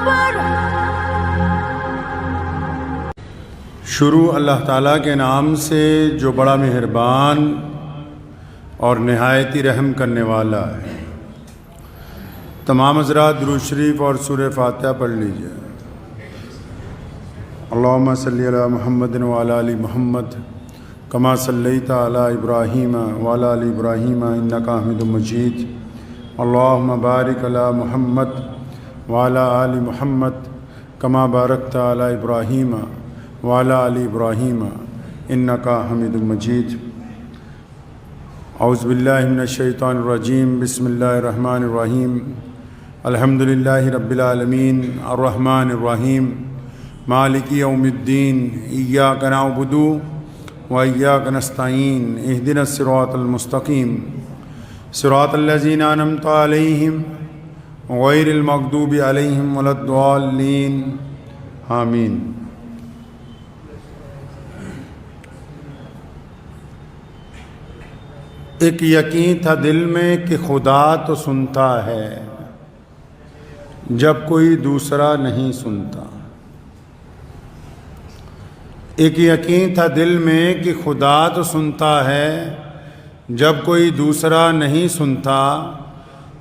اکبر۔ شروع اللہ تعالیٰ کے نام سے جو بڑا مہربان اور نہایت ہی رحم کرنے والا ہے۔ تمام حضرات درود شریف اور سورہ فاتحہ پڑھ لیجئے۔ اللہم صلی علی محمد وعلی آل محمد کما صلیت علی ابراہیم وعلی آل ابراہیم انک حمید مجید۔ اللہم بارک علی محمد وعلی آل محمد کما بارکت علی ابراہیم وعلی آل ابراہیم انک حمید مجید۔ اعوذ باللہ من الشیطان الرجیم، بسم اللہ الرحمن الرحیم۔ الحمد للہ رب العالمین الرحمن الرحیم مالک یوم الدین، ایاک نعبد و ایاک نستعین، اہدنا الصراط المستقیم صراط الذین انعمت علیہم غیر المغضوب علیہم ولا الضالین، آمین۔ ایک یقین تھا دل میں کہ خدا تو سنتا ہے جب کوئی دوسرا نہیں سنتا۔ ایک یقین تھا دل میں کہ خدا تو سنتا ہے جب کوئی دوسرا نہیں سنتا۔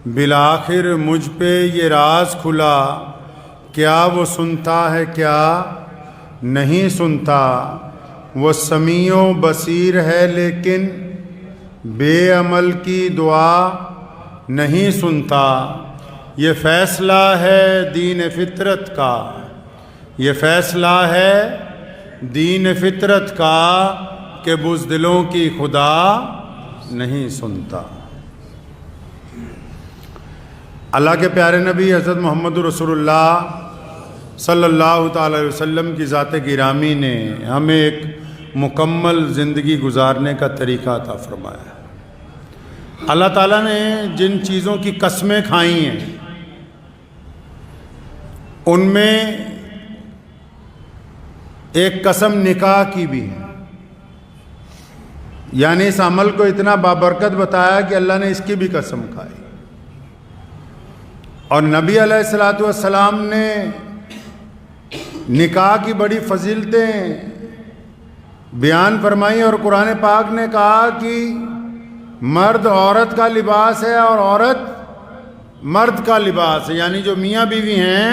بالآخر مجھ پہ یہ راز کھلا، کیا وہ سنتا ہے کیا نہیں سنتا۔ وہ سمیع و بصیر ہے لیکن بے عمل کی دعا نہیں سنتا۔ یہ فیصلہ ہے دین فطرت کا، یہ فیصلہ ہے دین فطرت کا کہ بزدلوں کی خدا نہیں سنتا۔ اللہ کے پیارے نبی حضرت محمد رسول اللہ صلی اللہ تعالی علیہ وسلم کی ذات گرامی نے ہمیں ایک مکمل زندگی گزارنے کا طریقہ عطا فرمایا۔ اللہ تعالیٰ نے جن چیزوں کی قسمیں کھائی ہیں ان میں ایک قسم نکاح کی بھی ہے، یعنی اس عمل کو اتنا بابرکت بتایا کہ اللہ نے اس کی بھی قسم کھائی۔ اور نبی علیہ الصلوۃ والسلام نے نکاح کی بڑی فضیلتیں بیان فرمائی، اور قرآن پاک نے کہا کہ مرد عورت کا لباس ہے اور عورت مرد کا لباس ہے، یعنی جو میاں بیوی ہیں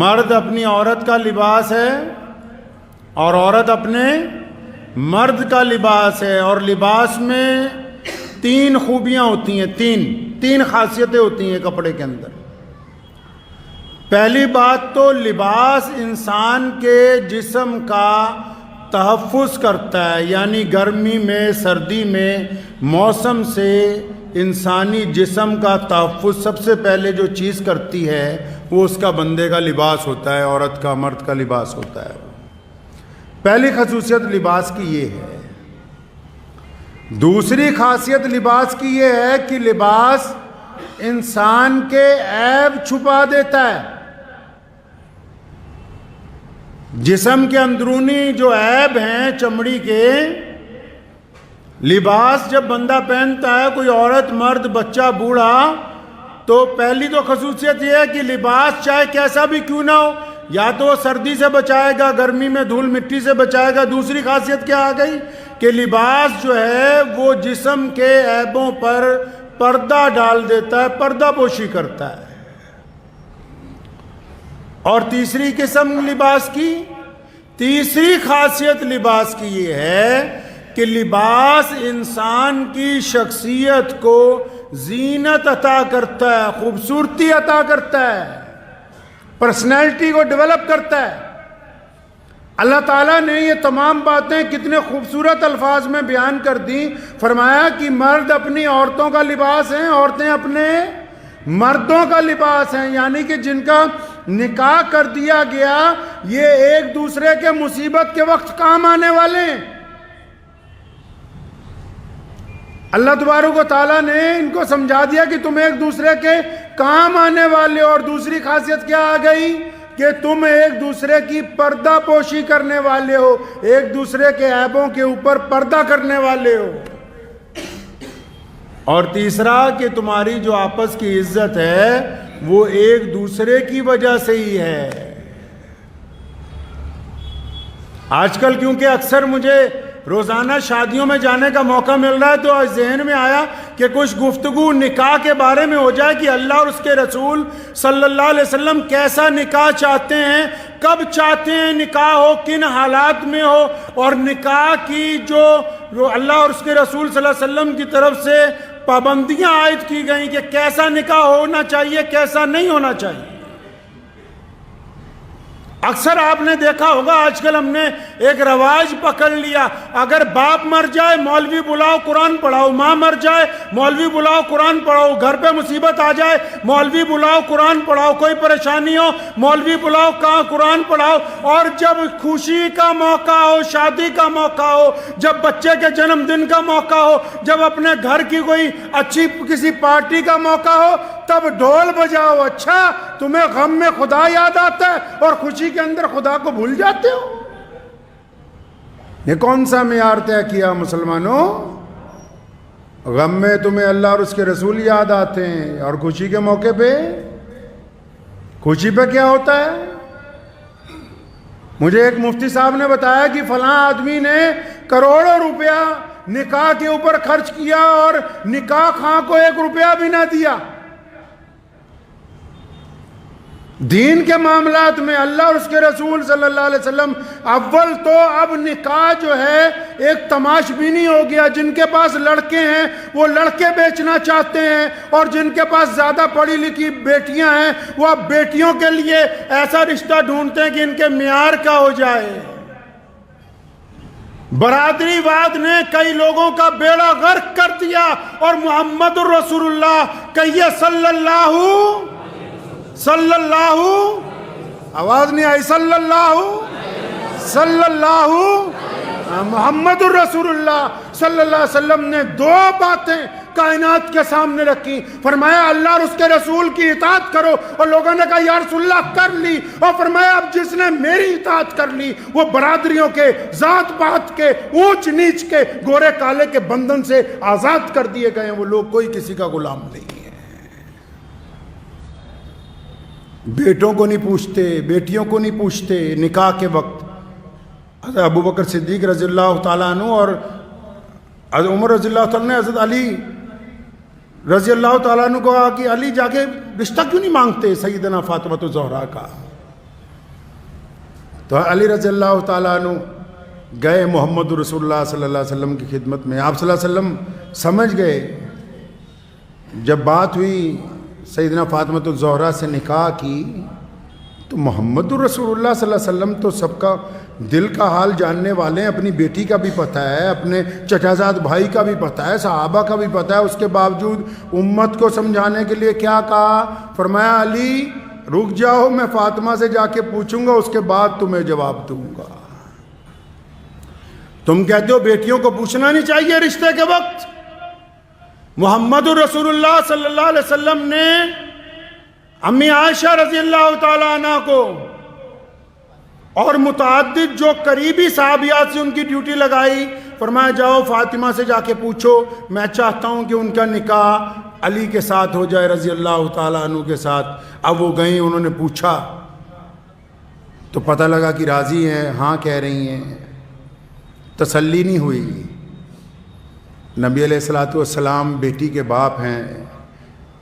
مرد اپنی عورت کا لباس ہے اور عورت اپنے مرد کا لباس ہے۔ اور لباس میں تین خوبیاں ہوتی ہیں، تین خاصیتیں ہوتی ہیں کپڑے کے اندر۔ پہلی بات تو لباس انسان کے جسم کا تحفظ کرتا ہے، یعنی گرمی میں سردی میں موسم سے انسانی جسم کا تحفظ سب سے پہلے جو چیز کرتی ہے وہ اس کا بندے کا لباس ہوتا ہے، عورت کا مرد کا لباس ہوتا ہے۔ پہلی خصوصیت لباس کی یہ ہے۔ دوسری خاصیت لباس کی یہ ہے کہ لباس انسان کے عیب چھپا دیتا ہے۔ جسم کے اندرونی جو عیب ہیں چمڑی کے، لباس جب بندہ پہنتا ہے، کوئی عورت مرد بچہ بوڑھا، تو پہلی تو خصوصیت یہ ہے کہ لباس چاہے کیسا بھی کیوں نہ ہو، یا تو وہ سردی سے بچائے گا، گرمی میں دھول مٹی سے بچائے گا۔ دوسری خاصیت کیا آ گئی کہ لباس جو ہے وہ جسم کے عیبوں پر پردہ ڈال دیتا ہے، پردہ پوشی کرتا ہے۔ اور تیسری قسم لباس کی، تیسری خاصیت لباس کی یہ ہے کہ لباس انسان کی شخصیت کو زینت عطا کرتا ہے، خوبصورتی عطا کرتا ہے، پرسنالٹی کو ڈیولپ کرتا ہے۔ اللہ تعالیٰ نے یہ تمام باتیں کتنے خوبصورت الفاظ میں بیان کر دیں۔ فرمایا کہ مرد اپنی عورتوں کا لباس ہیں، عورتیں اپنے مردوں کا لباس ہیں، یعنی کہ جن کا نکاح کر دیا گیا یہ ایک دوسرے کے مصیبت کے وقت کام آنے والے ہیں۔ اللہ تبارک و تعالیٰ نے ان کو سمجھا دیا کہ تم ایک دوسرے کے کام آنے والے ہو۔ اور دوسری خاصیت کیا آ گئی کہ تم ایک دوسرے کی پردہ پوشی کرنے والے ہو، ایک دوسرے کے عیبوں کے اوپر پردہ کرنے والے ہو۔ اور تیسرا کہ تمہاری جو آپس کی عزت ہے وہ ایک دوسرے کی وجہ سے ہی ہے۔ آج کل کیونکہ اکثر مجھے روزانہ شادیوں میں جانے کا موقع مل رہا ہے تو آج ذہن میں آیا کہ کچھ گفتگو نکاح کے بارے میں ہو جائے کہ اللہ اور اس کے رسول صلی اللہ علیہ وسلم کیسا نکاح چاہتے ہیں، کب چاہتے ہیں نکاح ہو، کن حالات میں ہو، اور نکاح کی جو اللہ اور اس کے رسول صلی اللہ علیہ وسلم کی طرف سے پابندیاں عائد کی گئیں کہ کیسا نکاح ہونا چاہیے، کیسا نہیں ہونا چاہیے۔ اکثر آپ نے دیکھا ہوگا آج کل ہم نے ایک رواج پکڑ لیا، اگر باپ مر جائے مولوی بلاؤ قرآن پڑھاؤ، ماں مر جائے مولوی بلاؤ قرآن پڑھاؤ، گھر پہ مصیبت آ جائے مولوی بلاؤ قرآن پڑھاؤ، کوئی پریشانی ہو مولوی بلاؤ کہاں قرآن پڑھاؤ، اور جب خوشی کا موقع ہو، شادی کا موقع ہو، جب بچے کے جنم دن کا موقع ہو، جب اپنے گھر کی کوئی اچھی کسی پارٹی کا موقع ہو، تب ڈھول بجاؤ۔ اچھا تمہیں غم میں خدا یاد آتا ہے اور خوشی کے اندر خدا کو بھول جاتے ہو؟ یہ کون سا معیار طے کیا مسلمانوں؟ غم میں تمہیں اللہ اور اس کے رسول یاد آتے ہیں، اور خوشی کے موقع پہ خوشی پہ کیا ہوتا ہے؟ مجھے ایک مفتی صاحب نے بتایا کہ فلاں آدمی نے کروڑوں روپیہ نکاح کے اوپر خرچ کیا اور نکاح خواہ کو 1 روپیہ بھی نہ دیا۔ دین کے معاملات میں اللہ اور اس کے رسول صلی اللہ علیہ وسلم اول تو اب نکاح جو ہے ایک تماش بینی ہو گیا، جن کے پاس لڑکے ہیں وہ لڑکے بیچنا چاہتے ہیں، اور جن کے پاس زیادہ پڑھی لکھی بیٹیاں ہیں وہ اب بیٹیوں کے لیے ایسا رشتہ ڈھونڈتے ہیں کہ ان کے معیار کا ہو جائے۔ برادری واد نے کئی لوگوں کا بیڑا غرق کر دیا، اور محمد الرسول اللہ کہیے صلی اللہ آواز نہیں آئی، صلی اللہ محمد الرسول اللہ صلی اللہ علیہ وسلم نے 2 باتیں کائنات کے سامنے رکھی، فرمایا اللہ اور اس کے رسول کی اطاعت کرو، اور لوگوں نے کہا یا رسول اللہ کر لی، اور فرمایا اب جس نے میری اطاعت کر لی وہ برادریوں کے، ذات پات کے، اونچ نیچ کے، گورے کالے کے بندھن سے آزاد کر دیے گئے ہیں، وہ لوگ کوئی کسی کا غلام نہیں ہے۔ بیٹوں کو نہیں پوچھتے، بیٹیوں کو نہیں پوچھتے نکاح کے وقت۔ حضرت ابو بکر صدیق رضی اللہ تعالیٰ عنہ اور حضرت عمر رضی اللہ تعالیٰ عنہ نے حضرت علی رضی اللہ تعالیٰ عنہ کو کہا کہ علی جا کے رشتہ کیوں نہیں مانگتے سیدنا فاطمہ الزہرا کا؟ تو علی رضی اللہ تعالیٰ عنہ گئے محمد رسول اللہ صلی اللہ علیہ وسلم کی خدمت میں۔ آپ صلی اللہ علیہ وسلم سمجھ گئے، جب بات ہوئی سیدنا فاطمہ الزہرا سے نکاح کی تو محمد الرسول اللہ صلی اللہ علیہ وسلم تو سب کا دل کا حال جاننے والے ہیں، اپنی بیٹی کا بھی پتہ ہے، اپنے چچا زاد بھائی کا بھی پتہ ہے، صحابہ کا بھی پتہ ہے، اس کے باوجود امت کو سمجھانے کے لیے کیا کہا؟ فرمایا علی رک جاؤ، میں فاطمہ سے جا کے پوچھوں گا، اس کے بعد تمہیں جواب دوں گا۔ تم کہتے ہو بیٹیوں کو پوچھنا نہیں چاہیے رشتے کے وقت، محمد الرسول اللہ صلی اللہ علیہ وسلم نے امی عائشہ رضی اللہ تعالیٰ عنہ کو اور متعدد جو قریبی صحابیات سے ان کی ڈیوٹی لگائی، فرمایا جاؤ فاطمہ سے جا کے پوچھو، میں چاہتا ہوں کہ ان کا نکاح علی کے ساتھ ہو جائے رضی اللہ تعالیٰ عنہ کے ساتھ۔ اب وہ گئیں، انہوں نے پوچھا تو پتہ لگا کہ راضی ہیں، ہاں کہہ رہی ہیں، تسلی نہیں ہوئی۔ نبی علیہ الصلوۃ والسلام بیٹی کے باپ ہیں،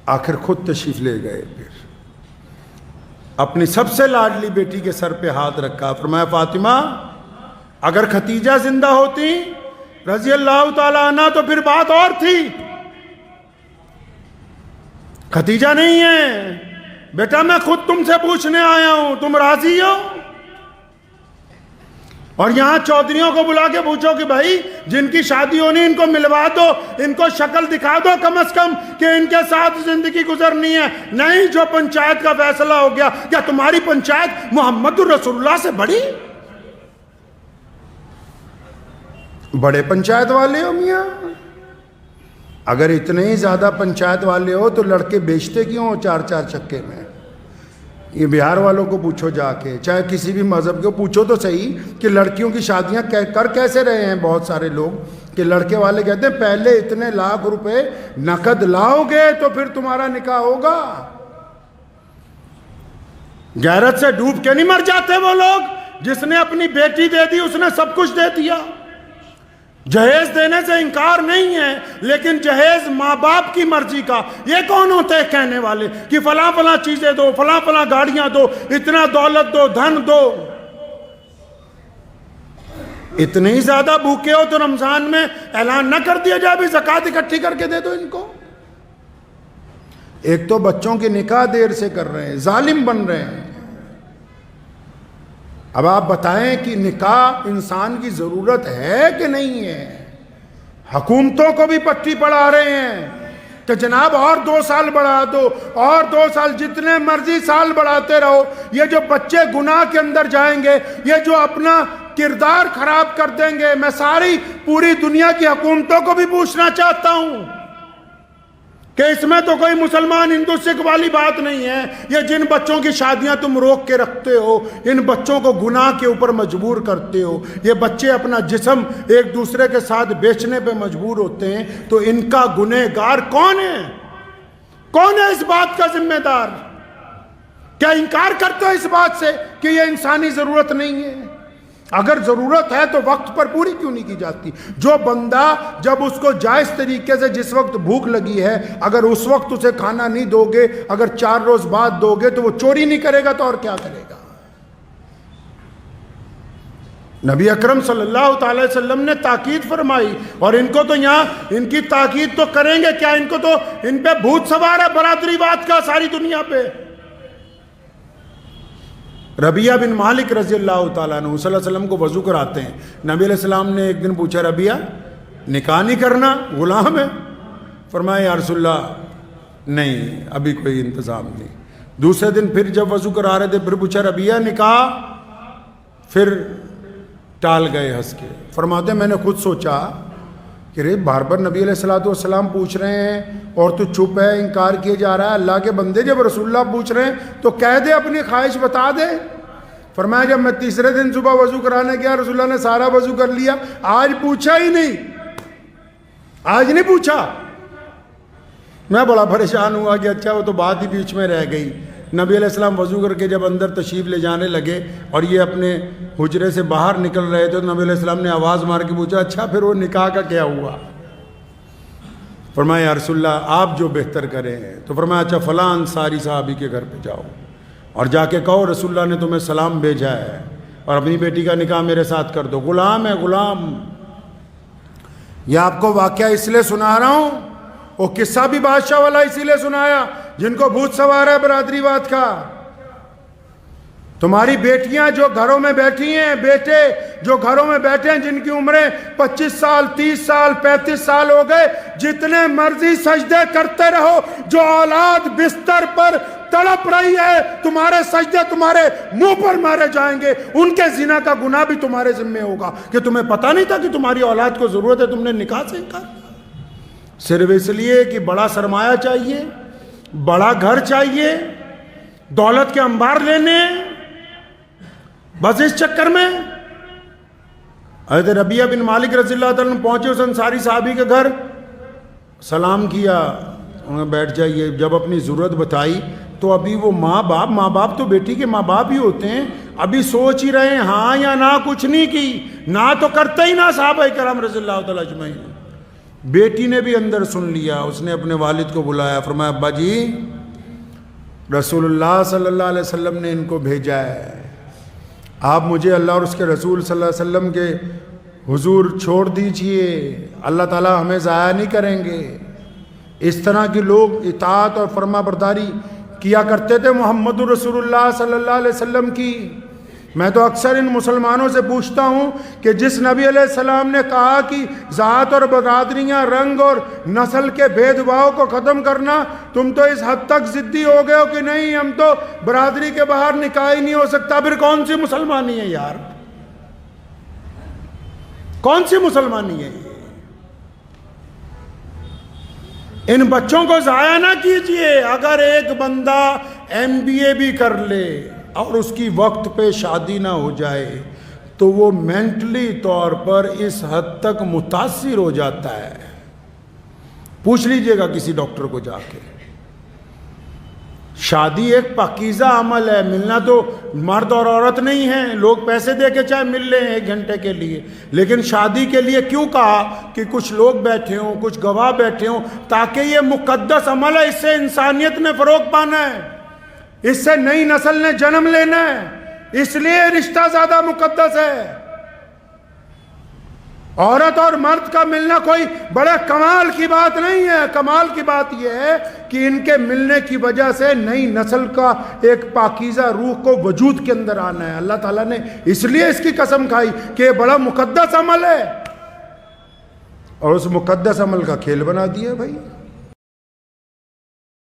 آخر خود تشریف لے گئے، پھر اپنی سب سے لاڈلی بیٹی کے سر پہ ہاتھ رکھا، فرمایا فاطمہ اگر ختیجہ زندہ ہوتی رضی اللہ تعالیٰ عنہ تو پھر بات اور تھی، ختیجہ نہیں ہے، بیٹا میں خود تم سے پوچھنے آیا ہوں، تم راضی ہو؟ اور یہاں چودھریوں کو بلا کے پوچھو کہ بھائی جن کی شادی ہونی ان کو ملوا دو، ان کو شکل دکھا دو کم از کم کہ ان کے ساتھ زندگی گزرنی ہے۔ نہیں، جو پنچایت کا فیصلہ ہو گیا، کیا تمہاری پنچایت محمد الرسول اللہ سے بڑی؟ بڑے پنچایت والے ہو میاں، اگر اتنے ہی زیادہ پنچایت والے ہو تو لڑکے بیچتے کیوں 4 چکے میں؟ یہ بہار والوں کو پوچھو جا کے، چاہے کسی بھی مذہب کو پوچھو تو صحیح کہ لڑکیوں کی شادیاں کر کیسے رہے ہیں بہت سارے لوگ، کہ لڑکے والے کہتے ہیں پہلے اتنے لاکھ روپے نقد لاؤ گے تو پھر تمہارا نکاح ہوگا. غیرت سے ڈوب کے نہیں مر جاتے وہ لوگ. جس نے اپنی بیٹی دے دی اس نے سب کچھ دے دیا. جہیز دینے سے انکار نہیں ہے، لیکن جہیز ماں باپ کی مرضی کا. یہ کون ہوتے ہیں کہنے والے کہ فلاں فلاں چیزیں دو، فلاں فلاں گاڑیاں دو، اتنا دولت دو، دھن دو. اتنے ہی زیادہ بھوکے ہو تو رمضان میں اعلان نہ کر دیا جائے بھی زکوٰۃ اکٹھی کر کے دے دو ان کو. ایک تو بچوں کی نکاح دیر سے کر رہے ہیں، ظالم بن رہے ہیں. اب آپ بتائیں کہ نکاح انسان کی ضرورت ہے کہ نہیں ہے؟ حکومتوں کو بھی پٹی پڑھا رہے ہیں کہ جناب اور 2 سال بڑھا دو، اور 2 سال، جتنے مرضی سال بڑھاتے رہو. یہ جو بچے گناہ کے اندر جائیں گے، یہ جو اپنا کردار خراب کر دیں گے. میں ساری پوری دنیا کی حکومتوں کو بھی پوچھنا چاہتا ہوں کہ اس میں تو کوئی مسلمان ہندو سکھ والی بات نہیں ہے. یہ جن بچوں کی شادیاں تم روک کے رکھتے ہو، ان بچوں کو گناہ کے اوپر مجبور کرتے ہو. یہ بچے اپنا جسم ایک دوسرے کے ساتھ بیچنے پہ مجبور ہوتے ہیں. تو ان کا گنہگار کون ہے؟ کون ہے اس بات کا ذمہ دار؟ کیا انکار کرتے ہو اس بات سے کہ یہ انسانی ضرورت نہیں ہے؟ اگر ضرورت ہے تو وقت پر پوری کیوں نہیں کی جاتی؟ جو بندہ جب اس کو جائز طریقے سے جس وقت بھوک لگی ہے، اگر اس وقت اسے کھانا نہیں دو گے، اگر 4 روز بعد دو گے تو وہ چوری نہیں کرے گا تو اور کیا کرے گا؟ نبی اکرم صلی اللہ تعالی وسلم نے تاکید فرمائی، اور ان کو تو یہاں ان کی تاکید تو کریں گے کیا؟ ان کو تو ان پہ بھوت سوار ہے برادری بات کا ساری دنیا پہ. ربیہ بن مالک رضی اللہ تعالیٰ عنہ صلی اللہ علیہ وسلم کو وضو کراتے ہیں. نبی علیہ السلام نے ایک دن پوچھا ربیہ نکاح نہیں کرنا، غلام ہے؟ فرمایا یا رسول اللہ نہیں، ابھی کوئی انتظام نہیں. دوسرے دن پھر جب وضو کرا رہے تھے پھر پوچھا ربیہ نکاح؟ پھر ٹال گئے ہنس کے. فرماتے ہیں میں نے خود سوچا کہ رے بار بار نبی علیہ السلام پوچھ رہے ہیں اور تو چپ ہے، انکار کیے جا رہا ہے. اللہ کے بندے جب رسول اللہ پوچھ رہے ہیں تو کہہ دے، اپنی خواہش بتا دے. فرمایا جب میں تیسرے دن صبح وضو کرانے گیا، رسول اللہ نے سارا وضو کر لیا، آج پوچھا ہی نہیں، آج نہیں پوچھا. میں بڑا پریشان ہوا کہ اچھا وہ تو بات ہی بیچ میں رہ گئی. نبی علیہ السلام وضو کر کے جب اندر تشریف لے جانے لگے اور یہ اپنے حجرے سے باہر نکل رہے تھے تو نبی علیہ السلام نے آواز مار کے پوچھا اچھا پھر وہ نکاح کا کیا ہوا؟ فرمایا یا رسول اللہ آپ جو بہتر کریں. تو فرمایا اچھا فلاں انصاری صحابی کے گھر پہ جاؤ اور جا کے کہو رسول اللہ نے تمہیں سلام بھیجا ہے اور اپنی بیٹی کا نکاح میرے ساتھ کر دو. غلام ہے غلام. یہ آپ کو واقعہ اس لیے سنا رہا ہوں، وہ قصہ بھی بادشاہ والا اسی لیے سنایا جن کو بھوت سوار ہے برادری بات کا. تمہاری بیٹیاں جو گھروں میں بیٹھی ہیں، بیٹے جو گھروں میں بیٹھے ہیں، جن کی عمریں 25 سال 30 سال 35 سال ہو گئے، جتنے مرضی سجدے کرتے رہو، جو اولاد بستر پر تڑپ رہی ہے، تمہارے سجدے تمہارے منہ پر مارے جائیں گے. ان کے زنا کا گناہ بھی تمہارے ذمہ ہوگا کہ تمہیں پتہ نہیں تھا کہ تمہاری اولاد کو ضرورت ہے، تم نے نکاح سے انکار صرف اس لیے کہ بڑا سرمایہ چاہیے، بڑا گھر چاہیے، دولت کے انبار لینے، بس اس چکر میں. حضرت ربیہ بن مالک رضی اللہ تعالیٰ عنہ پہنچے اس انصاری صحابی کے گھر، سلام کیا، انہیں بیٹھ جائیے. جب اپنی ضرورت بتائی تو ابھی وہ ماں باپ تو بیٹی کے ماں باپ ہی ہوتے ہیں، ابھی سوچ ہی رہے ہیں ہاں یا نہ، کچھ نہیں کی، نہ تو کرتے ہی نہ صحابہ کرام رضی اللہ تعالیٰ اجمعین. بیٹی نے بھی اندر سن لیا، اس نے اپنے والد کو بلایا، فرمایا ابا جی رسول اللہ صلی اللہ علیہ وسلم نے ان کو بھیجا ہے، آپ مجھے اللہ اور اس کے رسول صلی اللہ علیہ وسلم کے حضور چھوڑ دیجئے، اللہ تعالیٰ ہمیں ضائع نہیں کریں گے. اس طرح کے لوگ اطاعت اور فرما برداری کیا کرتے تھے محمد رسول اللہ صلی اللہ علیہ وسلم کی. میں تو اکثر ان مسلمانوں سے پوچھتا ہوں کہ جس نبی علیہ السلام نے کہا کہ ذات اور برادریاں، رنگ اور نسل کے بھید بھاؤ کو ختم کرنا، تم تو اس حد تک ضدی ہو گئے ہو کہ نہیں ہم تو برادری کے باہر نکاح ہی نہیں ہو سکتا. پھر کون سی مسلمانی ہے یار؟ کون سی مسلمانی ہے یہ؟ ان بچوں کو ضائع نہ کیجئے. اگر ایک بندہ MBA بھی کر لے اور اس کی وقت پہ شادی نہ ہو جائے تو وہ مینٹلی طور پر اس حد تک متاثر ہو جاتا ہے. پوچھ لیجئے گا کسی ڈاکٹر کو جا کے. شادی ایک پاکیزہ عمل ہے. ملنا تو مرد اور عورت نہیں ہے, لوگ پیسے دے کے چاہے مل لیں 1 گھنٹے کے لیے, لیکن شادی کے لیے کیوں کہا کہ کچھ لوگ بیٹھے ہوں, کچھ گواہ بیٹھے ہوں, تاکہ یہ مقدس عمل ہے, اس سے انسانیت نے فروغ پانا ہے, اس سے نئی نسل نے جنم لینا ہے, اس لیے رشتہ زیادہ مقدس ہے. عورت اور مرد کا ملنا کوئی بڑے کمال کی بات نہیں ہے. کمال کی بات یہ ہے کہ ان کے ملنے کی وجہ سے نئی نسل کا ایک پاکیزہ روح کو وجود کے اندر آنا ہے. اللہ تعالیٰ نے اس لیے اس کی قسم کھائی کہ یہ بڑا مقدس عمل ہے, اور اس مقدس عمل کا کھیل بنا دیا بھائی.